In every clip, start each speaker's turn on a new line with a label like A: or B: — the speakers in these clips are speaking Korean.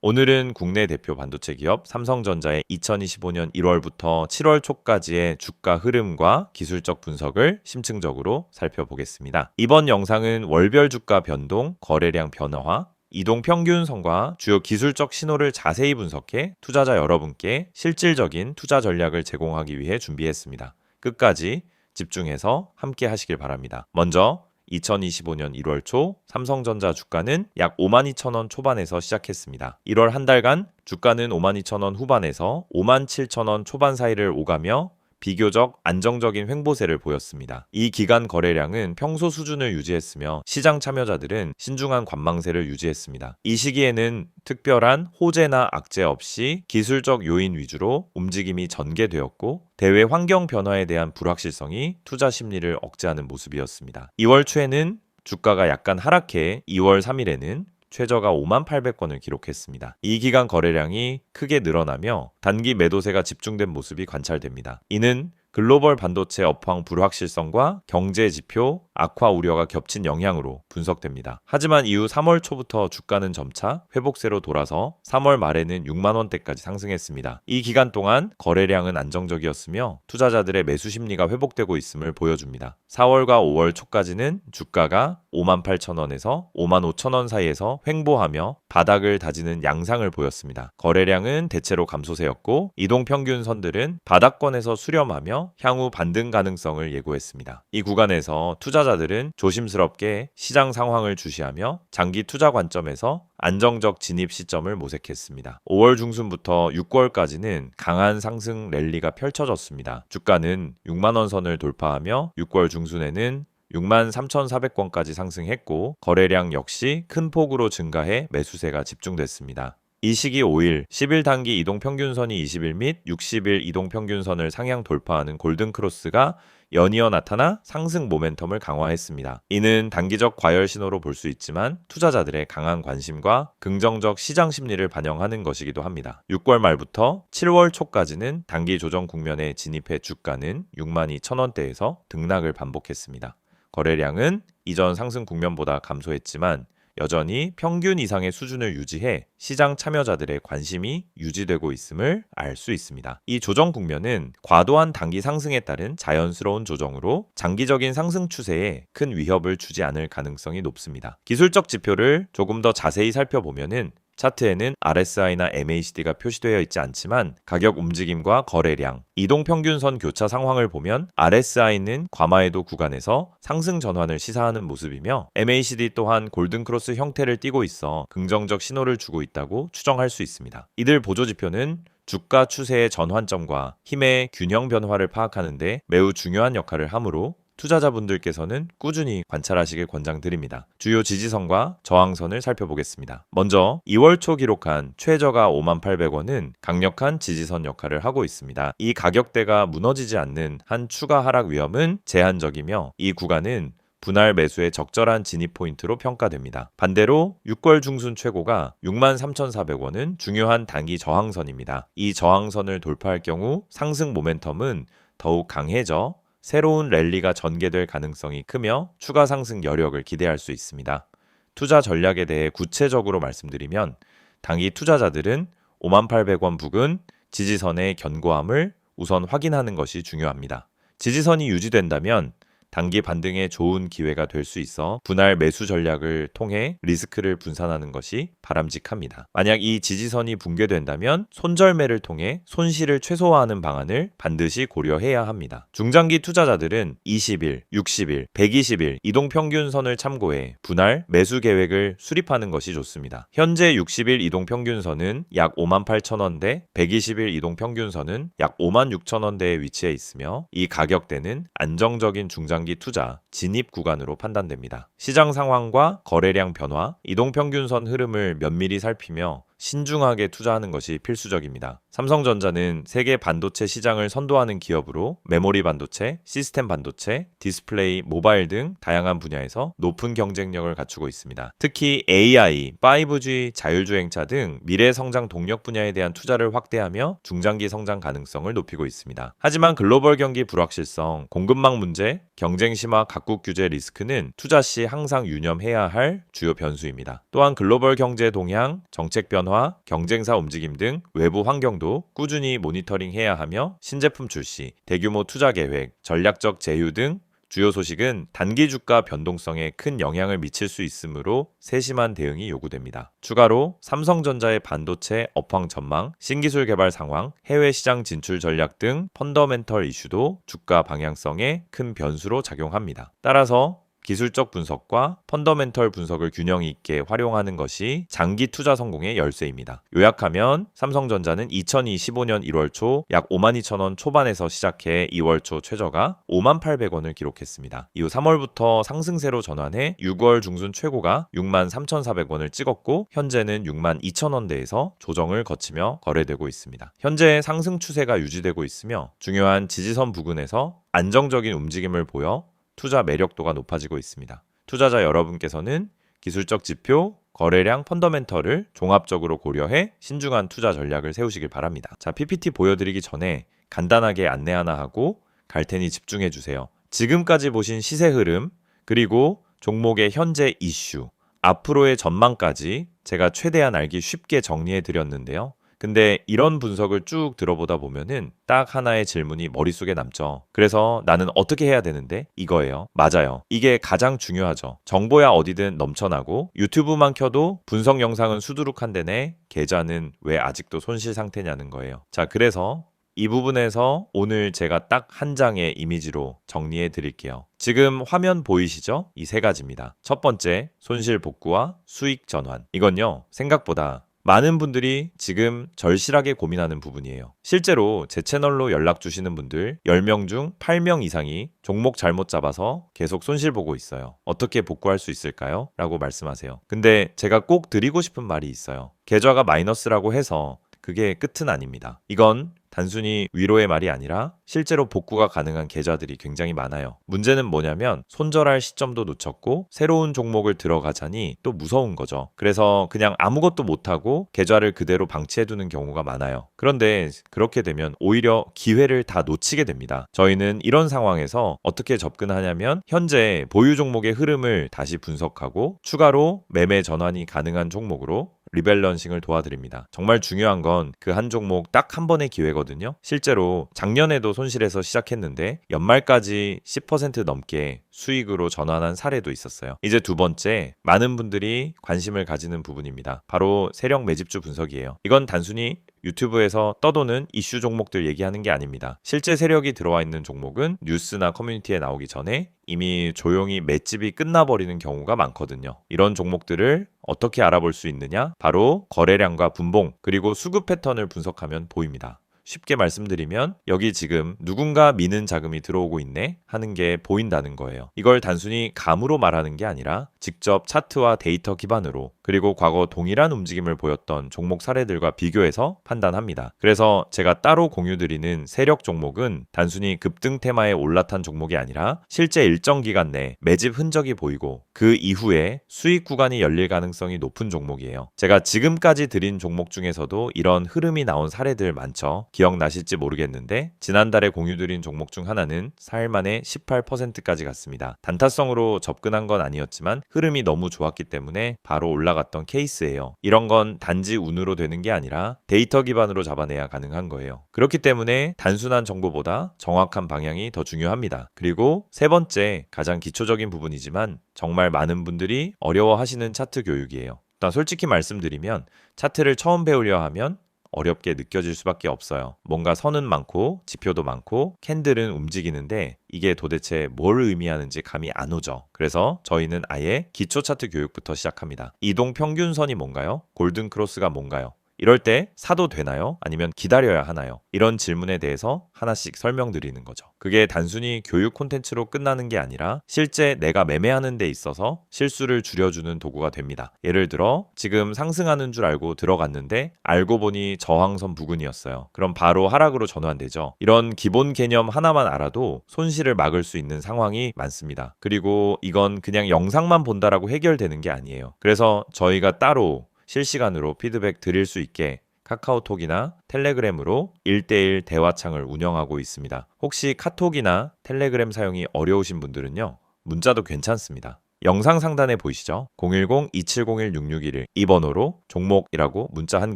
A: 오늘은 국내 대표 반도체 기업 삼성전자의 2025년 1월부터 7월 초까지의 주가 흐름과 기술적 분석을 심층적으로 살펴보겠습니다. 이번 영상은 월별 주가 변동, 거래량 변화, 이동평균선과 주요 기술적 신호를 자세히 분석해 투자자 여러분께 실질적인 투자 전략을 제공하기 위해 준비했습니다. 끝까지 집중해서 함께 하시길 바랍니다. 먼저 2025년 1월 초 삼성전자 주가는 약 52,000원 초반에서 시작했습니다. 1월 한 달간 주가는 52,000원 후반에서 57,000원 초반 사이를 오가며 비교적 안정적인 횡보세를 보였습니다. 이 기간 거래량은 평소 수준을 유지했으며 시장 참여자들은 신중한 관망세를 유지했습니다. 이 시기에는 특별한 호재나 악재 없이 기술적 요인 위주로 움직임이 전개되었고 대외 환경 변화에 대한 불확실성이 투자 심리를 억제하는 모습이었습니다. 2월 초에는 주가가 약간 하락해 2월 3일에는 최저가 58,000건을 기록했습니다. 이 기간 거래량이 크게 늘어나며 단기 매도세가 집중된 모습이 관찰됩니다. 이는 글로벌 반도체 업황 불확실성과 경제 지표 악화 우려가 겹친 영향으로 분석됩니다. 하지만 이후 3월 초부터 주가는 점차 회복세로 돌아서 3월 말에는 6만 원대까지 상승했습니다. 이 기간 동안 거래량은 안정적이었으며 투자자들의 매수 심리가 회복되고 있음을 보여줍니다. 4월과 5월 초까지는 주가가 58,000원에서 55,000원 사이에서 횡보하며 바닥을 다지는 양상을 보였습니다. 거래량은 대체로 감소세였고 이동평균선들은 바닥권에서 수렴하며 향후 반등 가능성을 예고했습니다. 이 구간에서 투자자들은 조심스럽게 시장 상황을 주시하며 장기 투자 관점에서 안정적 진입 시점을 모색했습니다. 5월 중순부터 6월까지는 강한 상승 랠리가 펼쳐졌습니다. 주가는 6만원 선을 돌파하며 6월 중순에는 63,400건까지 상승했고 거래량 역시 큰 폭으로 증가해 매수세가 집중됐습니다. 이 시기 5일, 10일 단기 이동평균선이 20일 및 60일 이동평균선을 상향 돌파하는 골든크로스가 연이어 나타나 상승 모멘텀을 강화했습니다. 이는 단기적 과열 신호로 볼 수 있지만 투자자들의 강한 관심과 긍정적 시장 심리를 반영하는 것이기도 합니다. 6월 말부터 7월 초까지는 단기 조정 국면에 진입해 주가는 62,000원대에서 등락을 반복했습니다. 거래량은 이전 상승 국면보다 감소했지만 여전히 평균 이상의 수준을 유지해 시장 참여자들의 관심이 유지되고 있음을 알 수 있습니다. 이 조정 국면은 과도한 단기 상승에 따른 자연스러운 조정으로 장기적인 상승 추세에 큰 위협을 주지 않을 가능성이 높습니다. 기술적 지표를 조금 더 자세히 살펴보면은 차트에는 RSI나 MACD가 표시되어 있지 않지만 가격 움직임과 거래량, 이동평균선 교차 상황을 보면 RSI는 과마해도 구간에서 상승 전환을 시사하는 모습이며 MACD 또한 골든크로스 형태를 띠고 있어 긍정적 신호를 주고 있다고 추정할 수 있습니다. 이들 보조지표는 주가 추세의 전환점과 힘의 균형 변화를 파악하는 데 매우 중요한 역할을 하므로 투자자분들께서는 꾸준히 관찰하시길 권장드립니다. 주요 지지선과 저항선을 살펴보겠습니다. 먼저 2월 초 기록한 최저가 58,000원은 강력한 지지선 역할을 하고 있습니다. 이 가격대가 무너지지 않는 한 추가 하락 위험은 제한적이며 이 구간은 분할 매수의 적절한 진입 포인트로 평가됩니다. 반대로 6월 중순 최고가 63,400원은 중요한 단기 저항선입니다. 이 저항선을 돌파할 경우 상승 모멘텀은 더욱 강해져 새로운 랠리가 전개될 가능성이 크며 추가 상승 여력을 기대할 수 있습니다. 투자 전략에 대해 구체적으로 말씀드리면 단기 투자자들은 58,000원 부근 지지선의 견고함을 우선 확인하는 것이 중요합니다. 지지선이 유지된다면 단기 반등에 좋은 기회가 될 수 있어 분할 매수 전략을 통해 리스크를 분산하는 것이 바람직합니다. 만약 이 지지선이 붕괴된다면 손절매를 통해 손실을 최소화하는 방안을 반드시 고려해야 합니다. 중장기 투자자들은 20일, 60일, 120일 이동평균선을 참고해 분할 매수 계획을 수립하는 것이 좋습니다. 현재 60일 이동평균선은 약 58,000원대, 120일 이동평균선은 약 56,000원대에 위치해 있으며 이 가격대는 안정적인 중장기 투자 진입 구간으로 판단됩니다. 시장 상황과 거래량 변화, 이동평균선 흐름을 면밀히 살피며 신중하게 투자하는 것이 필수적입니다. 삼성전자는 세계 반도체 시장을 선도하는 기업으로 메모리 반도체, 시스템 반도체, 디스플레이, 모바일 등 다양한 분야에서 높은 경쟁력을 갖추고 있습니다. 특히 AI, 5G, 자율주행차 등 미래 성장 동력 분야에 대한 투자를 확대하며 중장기 성장 가능성을 높이고 있습니다. 하지만 글로벌 경기 불확실성, 공급망 문제, 경쟁 심화 각국 규제 리스크는 투자 시 항상 유념해야 할 주요 변수입니다. 또한 글로벌 경제 동향, 정책 변화, 경쟁사 움직임 등 외부 환경도 꾸준히 모니터링해야 하며 신제품 출시, 대규모 투자 계획, 전략적 제휴 등 주요 소식은 단기 주가 변동성에 큰 영향을 미칠 수 있으므로 세심한 대응이 요구됩니다. 추가로 삼성전자의 반도체 업황 전망, 신기술 개발 상황, 해외 시장 진출 전략 등 펀더멘털 이슈도 주가 방향성에 큰 변수로 작용합니다. 따라서 기술적 분석과 펀더멘털 분석을 균형 있게 활용하는 것이 장기 투자 성공의 열쇠입니다. 요약하면 삼성전자는 2025년 1월 초 약 52,000원 초반에서 시작해 2월 초 최저가 58,800원을 기록했습니다. 이후 3월부터 상승세로 전환해 6월 중순 최고가 63,400원을 찍었고 현재는 62,000원대에서 조정을 거치며 거래되고 있습니다. 현재 상승 추세가 유지되고 있으며 중요한 지지선 부근에서 안정적인 움직임을 보여 투자 매력도가 높아지고 있습니다. 투자자 여러분께서는 기술적 지표, 거래량, 펀더멘털을 종합적으로 고려해 신중한 투자 전략을 세우시길 바랍니다. 자, PPT 보여드리기 전에 간단하게 안내 하나 하고 갈 테니 집중해 주세요. 지금까지 보신 시세 흐름, 그리고 종목의 현재 이슈, 앞으로의 전망까지 제가 최대한 알기 쉽게 정리해 드렸는데요. 근데 이런 분석을 쭉 들어보다 보면은 딱 하나의 질문이 머릿속에 남죠. 그래서 나는 어떻게 해야 되는데? 이거예요. 맞아요. 이게 가장 중요하죠. 정보야 어디든 넘쳐나고 유튜브만 켜도 분석 영상은 수두룩한데 계좌는 왜 아직도 손실 상태냐는 거예요. 자, 그래서 이 부분에서 오늘 제가 딱 한 장의 이미지로 정리해 드릴게요. 지금 화면 보이시죠? 이 세 가지입니다. 첫 번째, 손실 복구와 수익 전환. 이건요, 생각보다 많은 분들이 지금 절실하게 고민하는 부분이에요. 실제로 제 채널로 연락 주시는 분들 10명 중 8명 이상이 종목 잘못 잡아서 계속 손실 보고 있어요. 어떻게 복구할 수 있을까요? 라고 말씀하세요. 근데 제가 꼭 드리고 싶은 말이 있어요. 계좌가 마이너스라고 해서 그게 끝은 아닙니다. 이건 단순히 위로의 말이 아니라 실제로 복구가 가능한 계좌들이 굉장히 많아요. 문제는 뭐냐면 손절할 시점도 놓쳤고 새로운 종목을 들어가자니 또 무서운 거죠. 그래서 그냥 아무것도 못하고 계좌를 그대로 방치해두는 경우가 많아요. 그런데 그렇게 되면 오히려 기회를 다 놓치게 됩니다. 저희는 이런 상황에서 어떻게 접근하냐면 현재 보유 종목의 흐름을 다시 분석하고 추가로 매매 전환이 가능한 종목으로 리밸런싱을 도와드립니다. 정말 중요한 건 그 한 종목 딱 한 번의 기회거든요. 실제로 작년에도 손실해서 시작했는데 연말까지 10% 넘게 수익으로 전환한 사례도 있었어요. 이제 두 번째, 많은 분들이 관심을 가지는 부분입니다. 바로 세력 매집주 분석이에요. 이건 단순히 유튜브에서 떠도는 이슈 종목들 얘기하는 게 아닙니다. 실제 세력이 들어와 있는 종목은 뉴스나 커뮤니티에 나오기 전에 이미 조용히 맷집이 끝나버리는 경우가 많거든요. 이런 종목들을 어떻게 알아볼 수 있느냐? 바로 거래량과 분봉, 그리고 수급 패턴을 분석하면 보입니다. 쉽게 말씀드리면 여기 지금 누군가 미는 자금이 들어오고 있네 하는 게 보인다는 거예요. 이걸 단순히 감으로 말하는 게 아니라 직접 차트와 데이터 기반으로 그리고 과거 동일한 움직임을 보였던 종목 사례들과 비교해서 판단합니다. 그래서 제가 따로 공유드리는 세력 종목은 단순히 급등 테마에 올라탄 종목이 아니라 실제 일정 기간 내 매집 흔적이 보이고 그 이후에 수익 구간이 열릴 가능성이 높은 종목이에요. 제가 지금까지 드린 종목 중에서도 이런 흐름이 나온 사례들 많죠. 기억나실지 모르겠는데 지난달에 공유드린 종목 중 하나는 4일 만에 18%까지 갔습니다. 단타성으로 접근한 건 아니었지만 흐름이 너무 좋았기 때문에 바로 올라갔던 케이스예요. 이런 건 단지 운으로 되는 게 아니라 데이터 기반으로 잡아내야 가능한 거예요. 그렇기 때문에 단순한 정보보다 정확한 방향이 더 중요합니다. 그리고 세 번째, 가장 기초적인 부분이지만 정말 많은 분들이 어려워하시는 차트 교육이에요. 일단 솔직히 말씀드리면 차트를 처음 배우려 하면 어렵게 느껴질 수밖에 없어요. 뭔가 선은 많고 지표도 많고 캔들은 움직이는데 이게 도대체 뭘 의미하는지 감이 안 오죠. 그래서 저희는 아예 기초 차트 교육부터 시작합니다. 이동 평균선이 뭔가요? 골든 크로스가 뭔가요? 이럴 때 사도 되나요? 아니면 기다려야 하나요? 이런 질문에 대해서 하나씩 설명드리는 거죠. 그게 단순히 교육 콘텐츠로 끝나는 게 아니라 실제 내가 매매하는 데 있어서 실수를 줄여주는 도구가 됩니다. 예를 들어 지금 상승하는 줄 알고 들어갔는데 알고 보니 저항선 부근이었어요. 그럼 바로 하락으로 전환되죠. 이런 기본 개념 하나만 알아도 손실을 막을 수 있는 상황이 많습니다. 그리고 이건 그냥 영상만 본다라고 해결되는 게 아니에요. 그래서 저희가 따로 실시간으로 피드백 드릴 수 있게 카카오톡이나 텔레그램으로 1대1 대화창을 운영하고 있습니다. 혹시 카톡이나 텔레그램 사용이 어려우신 분들은요, 문자도 괜찮습니다. 영상 상단에 보이시죠? 010-2701-6611 이 번호로 종목이라고 문자 한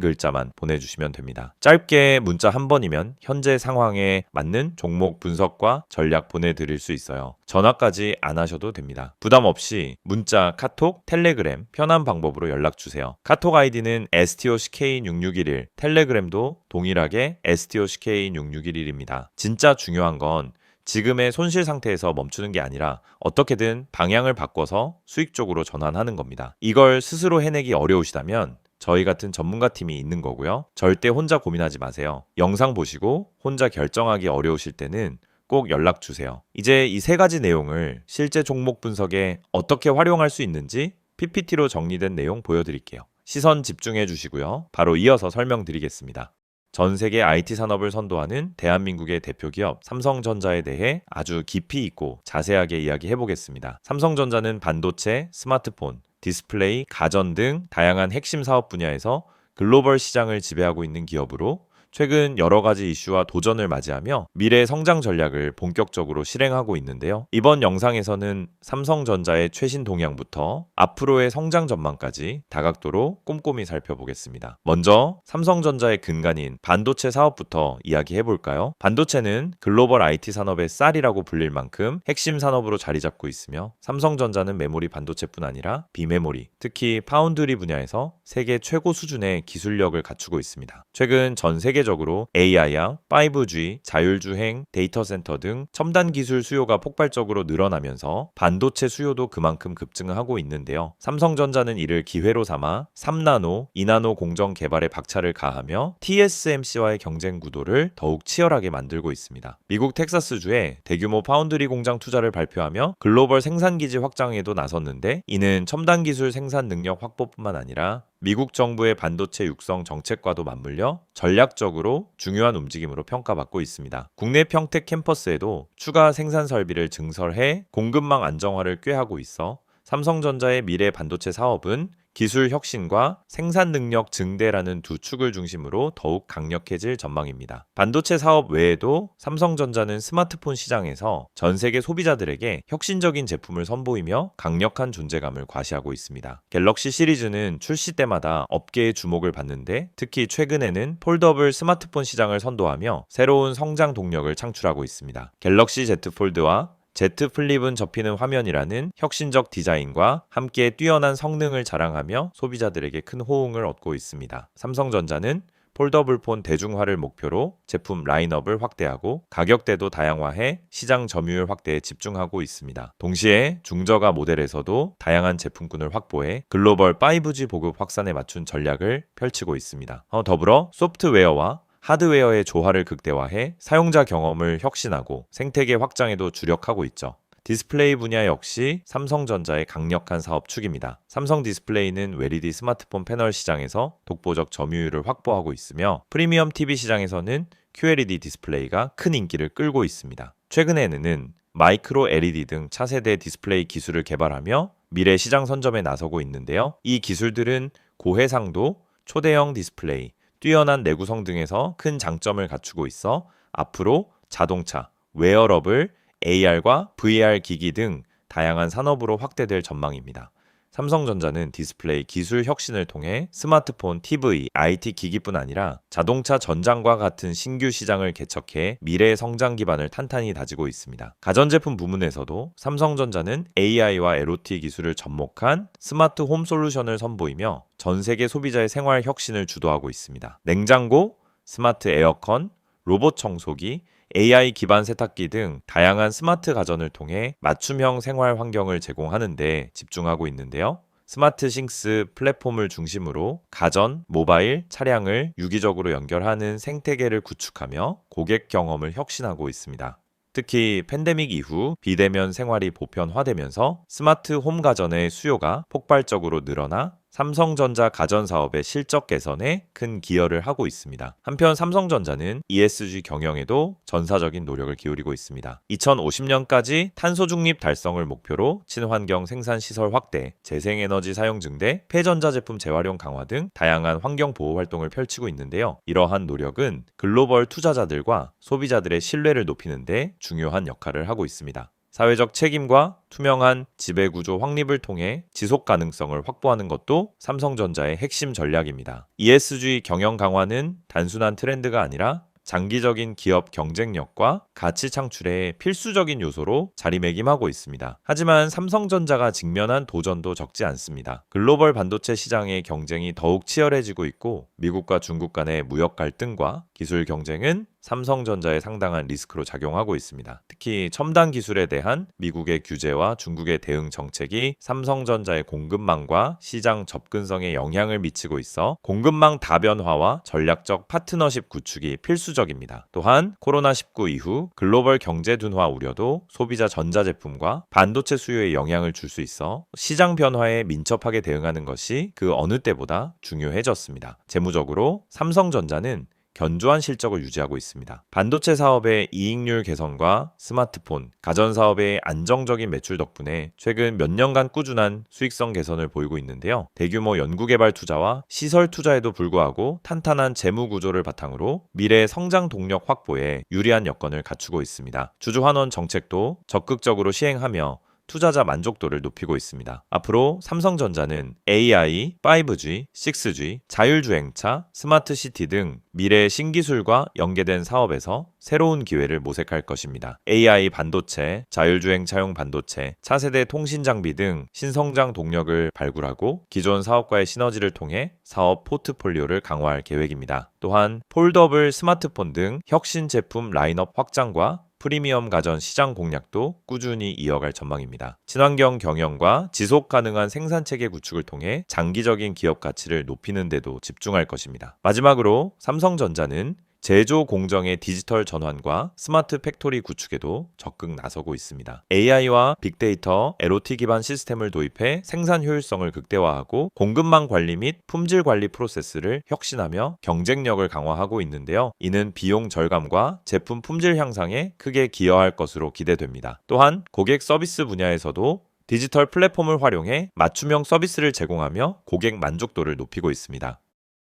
A: 글자만 보내주시면 됩니다. 짧게 문자 한 번이면 현재 상황에 맞는 종목 분석과 전략 보내드릴 수 있어요. 전화까지 안 하셔도 됩니다. 부담 없이 문자, 카톡, 텔레그램 편한 방법으로 연락주세요. 카톡 아이디는 STOCK6611, 텔레그램도 동일하게 STOCK6611입니다. 진짜 중요한 건 지금의 손실 상태에서 멈추는 게 아니라 어떻게든 방향을 바꿔서 수익 쪽으로 전환하는 겁니다. 이걸 스스로 해내기 어려우시다면 저희 같은 전문가 팀이 있는 거고요. 절대 혼자 고민하지 마세요. 영상 보시고 혼자 결정하기 어려우실 때는 꼭 연락 주세요. 이제 이 세 가지 내용을 실제 종목 분석에 어떻게 활용할 수 있는지 PPT로 정리된 내용 보여드릴게요. 시선 집중해 주시고요. 바로 이어서 설명드리겠습니다. 전 세계 IT 산업을 선도하는 대한민국의 대표 기업 삼성전자에 대해 아주 깊이 있고 자세하게 이야기해 보겠습니다. 삼성전자는 반도체, 스마트폰, 디스플레이, 가전 등 다양한 핵심 사업 분야에서 글로벌 시장을 지배하고 있는 기업으로 최근 여러 가지 이슈와 도전을 맞이하며 미래 성장 전략을 본격적으로 실행하고 있는데요. 이번 영상에서는 삼성전자의 최신 동향부터 앞으로의 성장 전망까지 다각도로 꼼꼼히 살펴보겠습니다. 먼저 삼성전자의 근간인 반도체 사업부터 이야기해 볼까요? 반도체는 글로벌 IT 산업의 쌀이라고 불릴 만큼 핵심 산업으로 자리 잡고 있으며 삼성전자는 메모리 반도체뿐 아니라 비메모리, 특히 파운드리 분야에서 세계 최고 수준의 기술력을 갖추고 있습니다. 최근 전 세계적으로 AI와 5G, 자율주행, 데이터 센터 등 첨단 기술 수요가 폭발적으로 늘어나면서 반도체 수요도 그만큼 급증하고 있는데요. 삼성전자는 이를 기회로 삼아 3나노, 2나노 공정 개발에 박차를 가하며 TSMC와의 경쟁 구도를 더욱 치열하게 만들고 있습니다. 미국 텍사스주에 대규모 파운드리 공장 투자를 발표하며 글로벌 생산기지 확장에도 나섰는데 이는 첨단 기술 생산 능력 확보뿐만 아니라 미국 정부의 반도체 육성 정책과도 맞물려 전략적으로 중요한 움직임으로 평가받고 있습니다. 국내 평택 캠퍼스에도 추가 생산 설비를 증설해 공급망 안정화를 꾀하고 있어 삼성전자의 미래 반도체 사업은 기술 혁신과 생산 능력 증대라는 두 축을 중심으로 더욱 강력해질 전망입니다. 반도체 사업 외에도 삼성전자는 스마트폰 시장에서 전 세계 소비자들에게 혁신적인 제품을 선보이며 강력한 존재감을 과시하고 있습니다. 갤럭시 시리즈는 출시 때마다 업계의 주목을 받는데 특히 최근에는 폴더블 스마트폰 시장을 선도하며 새로운 성장 동력을 창출하고 있습니다. 갤럭시 Z 폴드와 Z 플립은 접히는 화면이라는 혁신적 디자인과 함께 뛰어난 성능을 자랑하며 소비자들에게 큰 호응을 얻고 있습니다. 삼성전자는 폴더블 폰 대중화를 목표로 제품 라인업을 확대하고 가격대도 다양화해 시장 점유율 확대에 집중하고 있습니다. 동시에 중저가 모델에서도 다양한 제품군을 확보해 글로벌 5G 보급 확산에 맞춘 전략을 펼치고 있습니다. 더불어 소프트웨어와 하드웨어의 조화를 극대화해 사용자 경험을 혁신하고 생태계 확장에도 주력하고 있죠. 디스플레이 분야 역시 삼성전자의 강력한 사업축입니다. 삼성 디스플레이는 LED 스마트폰 패널 시장에서 독보적 점유율을 확보하고 있으며 프리미엄 TV 시장에서는 QLED 디스플레이가 큰 인기를 끌고 있습니다. 최근에는 마이크로 LED 등 차세대 디스플레이 기술을 개발하며 미래 시장 선점에 나서고 있는데요. 이 기술들은 고해상도, 초대형 디스플레이, 뛰어난 내구성 등에서 큰 장점을 갖추고 있어 앞으로 자동차, 웨어러블, AR과 VR 기기 등 다양한 산업으로 확대될 전망입니다. 삼성전자는 디스플레이 기술 혁신을 통해 스마트폰, TV, IT 기기뿐 아니라 자동차 전장과 같은 신규 시장을 개척해 미래의 성장 기반을 탄탄히 다지고 있습니다. 가전제품 부문에서도 삼성전자는 AI와 LOT 기술을 접목한 스마트 홈 솔루션을 선보이며 전 세계 소비자의 생활 혁신을 주도하고 있습니다. 냉장고, 스마트 에어컨, 로봇 청소기, AI 기반 세탁기 등 다양한 스마트 가전을 통해 맞춤형 생활 환경을 제공하는 데 집중하고 있는데요. 스마트싱스 플랫폼을 중심으로 가전, 모바일, 차량을 유기적으로 연결하는 생태계를 구축하며 고객 경험을 혁신하고 있습니다. 특히 팬데믹 이후 비대면 생활이 보편화되면서 스마트 홈 가전의 수요가 폭발적으로 늘어나 삼성전자 가전 사업의 실적 개선에 큰 기여를 하고 있습니다. 한편 삼성전자는 ESG 경영에도 전사적인 노력을 기울이고 있습니다. 2050년까지 탄소 중립 달성을 목표로 친환경 생산 시설 확대, 재생에너지 사용 증대, 폐전자 제품 재활용 강화 등 다양한 환경 보호 활동을 펼치고 있는데요. 이러한 노력은 글로벌 투자자들과 소비자들의 신뢰를 높이는 데 중요한 역할을 하고 있습니다. 사회적 책임과 투명한 지배구조 확립을 통해 지속 가능성을 확보하는 것도 삼성전자의 핵심 전략입니다. ESG 경영 강화는 단순한 트렌드가 아니라 장기적인 기업 경쟁력과 가치 창출의 필수적인 요소로 자리매김하고 있습니다. 하지만 삼성전자가 직면한 도전도 적지 않습니다. 글로벌 반도체 시장의 경쟁이 더욱 치열해지고 있고 미국과 중국 간의 무역 갈등과 기술 경쟁은 삼성전자에 상당한 리스크로 작용하고 있습니다. 특히 첨단 기술에 대한 미국의 규제와 중국의 대응 정책이 삼성전자의 공급망과 시장 접근성에 영향을 미치고 있어 공급망 다변화와 전략적 파트너십 구축이 필수적입니다. 또한 코로나19 이후 글로벌 경제 둔화 우려도 소비자 전자제품과 반도체 수요에 영향을 줄 수 있어 시장 변화에 민첩하게 대응하는 것이 그 어느 때보다 중요해졌습니다. 재무적으로 삼성전자는 견조한 실적을 유지하고 있습니다. 반도체 사업의 이익률 개선과 스마트폰, 가전 사업의 안정적인 매출 덕분에 최근 몇 년간 꾸준한 수익성 개선을 보이고 있는데요. 대규모 연구개발 투자와 시설 투자에도 불구하고 탄탄한 재무 구조를 바탕으로 미래 성장 동력 확보에 유리한 여건을 갖추고 있습니다. 주주환원 정책도 적극적으로 시행하며 투자자 만족도를 높이고 있습니다. 앞으로 삼성전자는 AI, 5G, 6G, 자율주행차, 스마트시티 등 미래 신기술과 연계된 사업에서 새로운 기회를 모색할 것입니다. AI 반도체, 자율주행차용 반도체, 차세대 통신 장비 등 신성장 동력을 발굴하고 기존 사업과의 시너지를 통해 사업 포트폴리오를 강화할 계획입니다. 또한 폴더블 스마트폰 등 혁신 제품 라인업 확장과 프리미엄 가전 시장 공략도 꾸준히 이어갈 전망입니다. 친환경 경영과 지속 가능한 생산체계 구축을 통해 장기적인 기업 가치를 높이는 데도 집중할 것입니다. 마지막으로 삼성전자는 제조 공정의 디지털 전환과 스마트 팩토리 구축에도 적극 나서고 있습니다. AI와 빅데이터, LOT 기반 시스템을 도입해 생산 효율성을 극대화하고 공급망 관리 및 품질 관리 프로세스를 혁신하며 경쟁력을 강화하고 있는데요. 이는 비용 절감과 제품 품질 향상에 크게 기여할 것으로 기대됩니다. 또한 고객 서비스 분야에서도 디지털 플랫폼을 활용해 맞춤형 서비스를 제공하며 고객 만족도를 높이고 있습니다.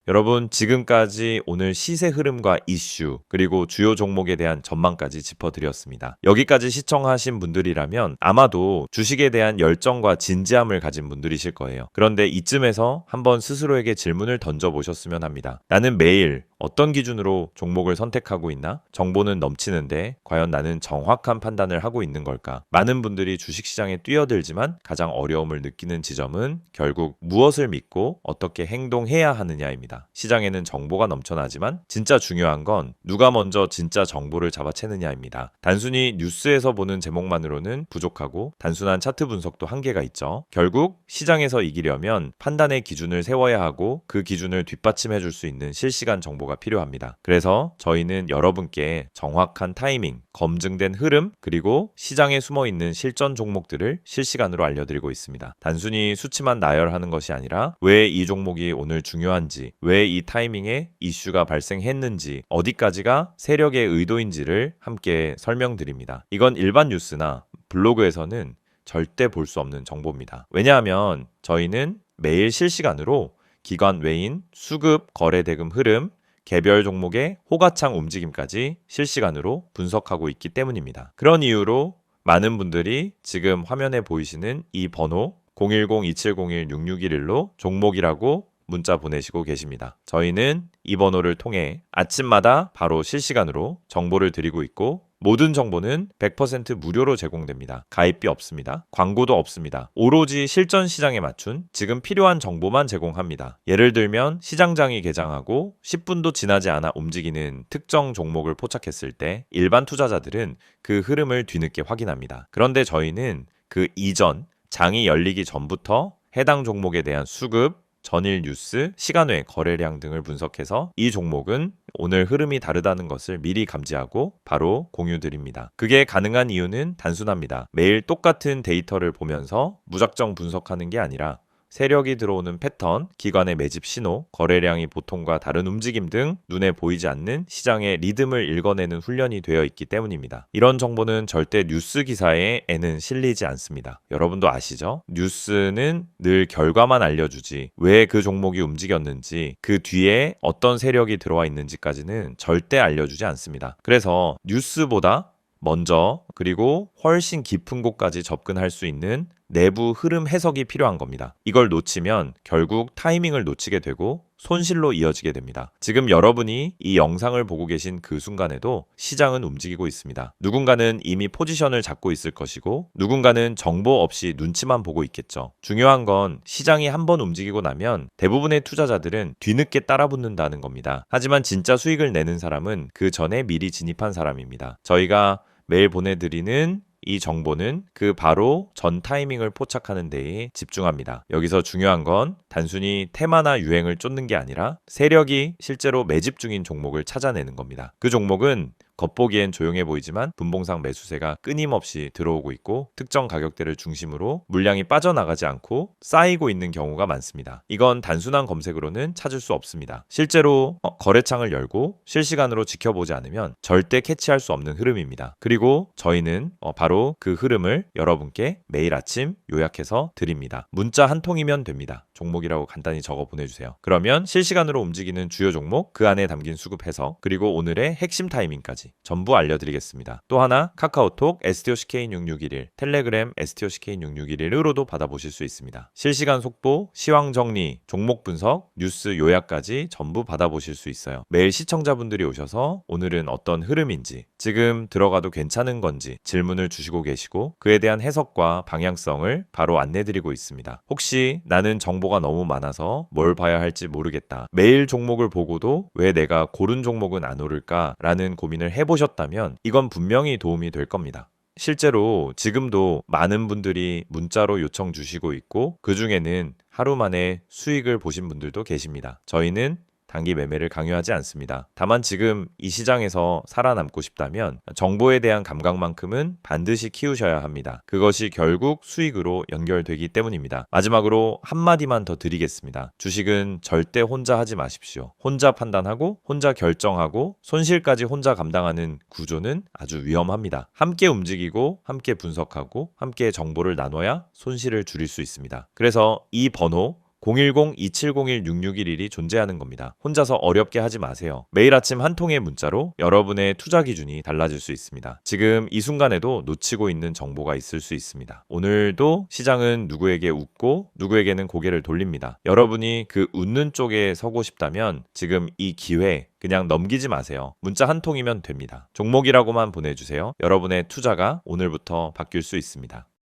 A: 여러분, 지금까지 오늘 시세 흐름과 이슈, 그리고 주요 종목에 대한 전망까지 짚어드렸습니다. 여기까지 시청하신 분들이라면 아마도 주식에 대한 열정과 진지함을 가진 분들이실 거예요. 그런데 이쯤에서 한번 스스로에게 질문을 던져보셨으면 합니다. 나는 매일 어떤 기준으로 종목을 선택하고 있나? 정보는 넘치는데 과연 나는 정확한 판단을 하고 있는 걸까? 많은 분들이 주식시장에 뛰어들지만 가장 어려움을 느끼는 지점은 결국 무엇을 믿고 어떻게 행동해야 하느냐입니다. 시장에는 정보가 넘쳐나지만 진짜 중요한 건 누가 먼저 진짜 정보를 잡아채느냐입니다. 단순히 뉴스에서 보는 제목만으로는 부족하고 단순한 차트 분석도 한계가 있죠. 결국 시장에서 이기려면 판단의 기준을 세워야 하고 그 기준을 뒷받침해 줄 수 있는 실시간 정보가 필요합니다. 그래서 저희는 여러분께 정확한 타이밍, 검증된 흐름, 그리고 시장에 숨어있는 실전 종목들을 실시간으로 알려드리고 있습니다. 단순히 수치만 나열하는 것이 아니라 왜 이 종목이 오늘 중요한지, 왜 이 타이밍에 이슈가 발생했는지, 어디까지가 세력의 의도인지를 함께 설명드립니다. 이건 일반 뉴스나 블로그에서는 절대 볼 수 없는 정보입니다. 왜냐하면 저희는 매일 실시간으로 기관 외인, 수급, 거래 대금 흐름, 개별 종목의 호가창 움직임까지 실시간으로 분석하고 있기 때문입니다. 그런 이유로 많은 분들이 지금 화면에 보이시는 이 번호 010-2701-6611로 종목이라고 문자 보내시고 계십니다. 저희는 이 번호를 통해 아침마다 바로 실시간으로 정보를 드리고 있고 모든 정보는 100% 무료로 제공됩니다. 가입비 없습니다. 광고도 없습니다. 오로지 실전 시장에 맞춘 지금 필요한 정보만 제공합니다. 예를 들면 시장장이 개장하고 10분도 지나지 않아 움직이는 특정 종목을 포착했을 때 일반 투자자들은 그 흐름을 뒤늦게 확인합니다. 그런데 저희는 그 이전 장이 열리기 전부터 해당 종목에 대한 수급, 전일 뉴스, 시간외 거래량 등을 분석해서 이 종목은 오늘 흐름이 다르다는 것을 미리 감지하고 바로 공유드립니다. 그게 가능한 이유는 단순합니다. 매일 똑같은 데이터를 보면서 무작정 분석하는 게 아니라 세력이 들어오는 패턴, 기관의 매집 신호, 거래량이 보통과 다른 움직임 등 눈에 보이지 않는 시장의 리듬을 읽어내는 훈련이 되어 있기 때문입니다. 이런 정보는 절대 뉴스 기사에는 실리지 않습니다. 여러분도 아시죠? 뉴스는 늘 결과만 알려주지 왜 그 종목이 움직였는지 그 뒤에 어떤 세력이 들어와 있는지까지는 절대 알려주지 않습니다. 그래서 뉴스보다 먼저 그리고 훨씬 깊은 곳까지 접근할 수 있는 내부 흐름 해석이 필요한 겁니다. 이걸 놓치면 결국 타이밍을 놓치게 되고 손실로 이어지게 됩니다. 지금 여러분이 이 영상을 보고 계신 그 순간에도 시장은 움직이고 있습니다. 누군가는 이미 포지션을 잡고 있을 것이고 누군가는 정보 없이 눈치만 보고 있겠죠. 중요한 건 시장이 한번 움직이고 나면 대부분의 투자자들은 뒤늦게 따라붙는다는 겁니다. 하지만 진짜 수익을 내는 사람은 그 전에 미리 진입한 사람입니다. 저희가 매일 보내드리는 이 정보는 그 바로 전 타이밍을 포착하는 데에 집중합니다. 여기서 중요한 건 단순히 테마나 유행을 쫓는 게 아니라 세력이 실제로 매집 중인 종목을 찾아내는 겁니다. 그 종목은 겉보기엔 조용해 보이지만 분봉상 매수세가 끊임없이 들어오고 있고 특정 가격대를 중심으로 물량이 빠져나가지 않고 쌓이고 있는 경우가 많습니다. 이건 단순한 검색으로는 찾을 수 없습니다. 실제로 거래창을 열고 실시간으로 지켜보지 않으면 절대 캐치할 수 없는 흐름입니다. 그리고 저희는 바로 그 흐름을 여러분께 매일 아침 요약해서 드립니다. 문자 한 통이면 됩니다. 종목이라고 간단히 적어 보내주세요. 그러면 실시간으로 움직이는 주요 종목, 그 안에 담긴 수급 해석, 그리고 오늘의 핵심 타이밍까지 전부 알려드리겠습니다. 또 하나 카카오톡 STOCK6611, 텔레그램 STOCK6611으로도 받아보실 수 있습니다. 실시간 속보, 시황 정리, 종목 분석, 뉴스 요약까지 전부 받아보실 수 있어요. 매일 시청자분들이 오셔서 오늘은 어떤 흐름인지, 지금 들어가도 괜찮은 건지 질문을 주시고 계시고 그에 대한 해석과 방향성을 바로 안내드리고 있습니다. 혹시 나는 정보가 너무 많아서 뭘 봐야 할지 모르겠다. 매일 종목을 보고도 왜 내가 고른 종목은 안 오를까라는 고민을 해보셨다면 이건 분명히 도움이 될 겁니다. 실제로 지금도 많은 분들이 문자로 요청 주시고 있고 그 중에는 하루 만에 수익을 보신 분들도 계십니다. 저희는 단기 매매를 강요하지 않습니다. 다만 지금 이 시장에서 살아남고 싶다면 정보에 대한 감각만큼은 반드시 키우셔야 합니다. 그것이 결국 수익으로 연결되기 때문입니다. 마지막으로 한마디만 더 드리겠습니다. 주식은 절대 혼자 하지 마십시오. 혼자 판단하고 혼자 결정하고 손실까지 혼자 감당하는 구조는 아주 위험합니다. 함께 움직이고 함께 분석하고 함께 정보를 나눠야 손실을 줄일 수 있습니다. 그래서 이 번호 010-2701-6611이 존재하는 겁니다. 혼자서 어렵게 하지 마세요. 매일 아침 한 통의 문자로 여러분의 투자 기준이 달라질 수 있습니다. 지금 이 순간에도 놓치고 있는 정보가 있을 수 있습니다. 오늘도 시장은 누구에게 웃고 누구에게는 고개를 돌립니다. 여러분이 그 웃는 쪽에 서고 싶다면 지금 이 기회 그냥 넘기지 마세요. 문자 한 통이면 됩니다. 종목이라고만 보내주세요. 여러분의 투자가 오늘부터 바뀔 수 있습니다.